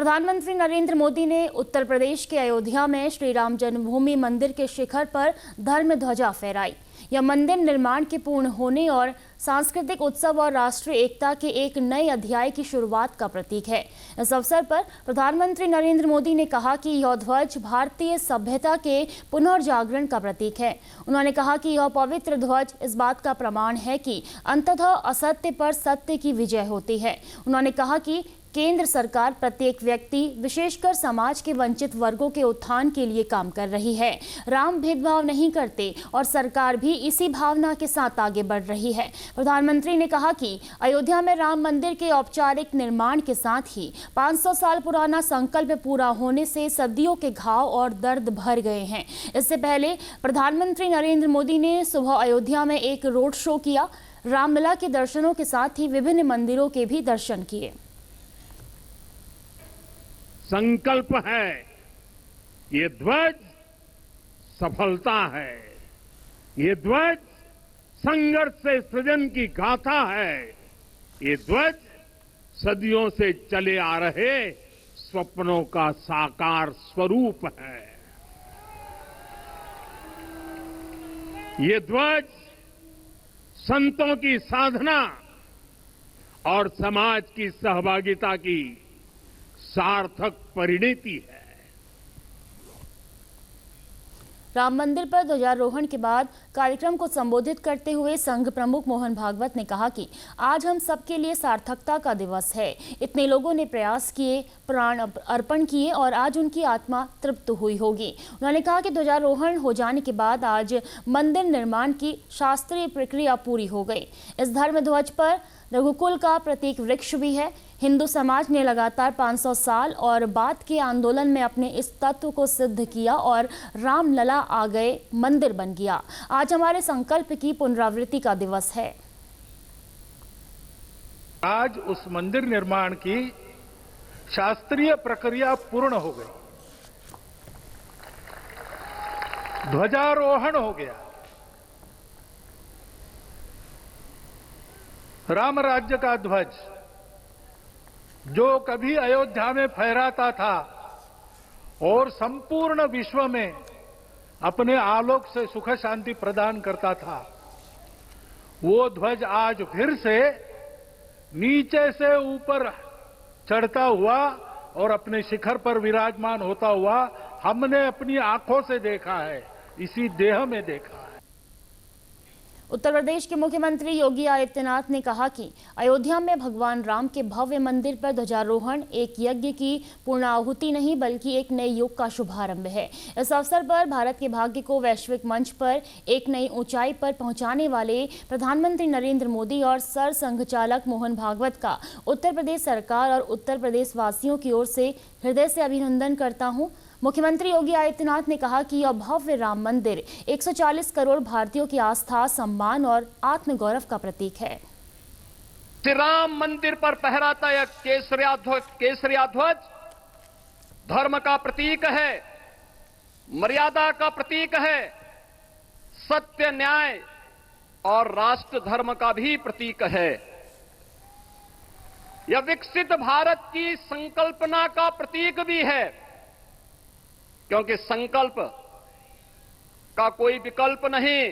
प्रधानमंत्री नरेंद्र मोदी ने उत्तर प्रदेश के अयोध्या में श्री राम जन्मभूमि मंदिर के शिखर पर धर्म ध्वजा फहराई। यह मंदिर निर्माण के पूर्ण होने और सांस्कृतिक उत्सव और राष्ट्रीय एकता के एक नए अध्याय की शुरुआत का प्रतीक है। इस अवसर पर प्रधानमंत्री नरेंद्र मोदी ने कहा कि यह ध्वज भारतीय सभ्यता के पुनर्जागरण का प्रतीक है। उन्होंने कहा कि यह पवित्र ध्वज इस बात का प्रमाण है कि अंततः असत्य पर सत्य की विजय होती है। उन्होंने कहा कि केंद्र सरकार प्रत्येक व्यक्ति, विशेषकर समाज के वंचित वर्गों के उत्थान के लिए काम कर रही है। राम भेदभाव नहीं करते और सरकार भी इसी भावना के साथ आगे बढ़ रही है। प्रधानमंत्री ने कहा कि अयोध्या में राम मंदिर के औपचारिक निर्माण के साथ ही 500 साल पुराना संकल्प पूरा होने से सदियों के घाव और दर्द भर गए हैं। इससे पहले प्रधानमंत्री नरेंद्र मोदी ने सुबह अयोध्या में एक रोड शो किया। रामलला के दर्शनों के साथ ही विभिन्न मंदिरों के भी दर्शन किए। संकल्प है, ये ध्वज सफलता है, ये ध्वज संघर्ष से सृजन की गाथा है, ये ध्वज सदियों से चले आ रहे स्वप्नों का साकार स्वरूप है। ये ध्वज संतों की साधना और समाज की सहभागिता की सार्थक परिणति है। राम मंदिर पर ध्वजारोहण के बाद कार्यक्रम को संबोधित करते हुए संघ प्रमुख मोहन भागवत ने कहा कि आज हम सबके लिए सार्थकता का दिवस है। इतने लोगों ने प्रयास किए, प्राण अर्पण किए और आज उनकी आत्मा तृप्त हुई होगी। उन्होंने कहा कि ध्वजारोहण हो जाने के बाद आज मंदिर निर्माण की शास्त्रीय प्रक्रिया पूरी हो गई। इस धर्म ध्वज पर रघुकुल का प्रतीक वृक्ष भी है। हिंदू समाज ने लगातार 500 साल और बाद के आंदोलन में अपने इस तत्व को सिद्ध किया और रामलला आ गए, मंदिर बन गया। आज हमारे संकल्प की पुनरावृत्ति का दिवस है। आज उस मंदिर निर्माण की शास्त्रीय प्रक्रिया पूर्ण हो गई, ध्वजारोहण हो गया। राम राज्य का ध्वज जो कभी अयोध्या में फहराता था और संपूर्ण विश्व में अपने आलोक से सुख शांति प्रदान करता था, वो ध्वज आज फिर से नीचे से ऊपर चढ़ता हुआ और अपने शिखर पर विराजमान होता हुआ हमने अपनी आंखों से देखा है, इसी देह में देखा है। उत्तर प्रदेश के मुख्यमंत्री योगी आदित्यनाथ ने कहा कि अयोध्या में भगवान राम के भव्य मंदिर पर ध्वजारोहण एक यज्ञ की पूर्णाहुति नहीं बल्कि एक नए युग का शुभारंभ है। इस अवसर पर भारत के भाग्य को वैश्विक मंच पर एक नई ऊंचाई पर पहुंचाने वाले प्रधानमंत्री नरेंद्र मोदी और सर संघचालक मोहन भागवत का उत्तर प्रदेश सरकार और उत्तर प्रदेश वासियों की ओर से हृदय से अभिनंदन करता हूं। मुख्यमंत्री योगी आदित्यनाथ ने कहा कि यह भव्य राम मंदिर 140 करोड़ भारतीयों की आस्था, सम्मान और आत्मगौरव का प्रतीक है। श्री राम मंदिर पर फहराता यह केसरिया ध्वज धर्म का प्रतीक है, मर्यादा का प्रतीक है, सत्य, न्याय और राष्ट्र धर्म का भी प्रतीक है। यह विकसित भारत की संकल्पना का प्रतीक भी है, क्योंकि संकल्प का कोई विकल्प नहीं।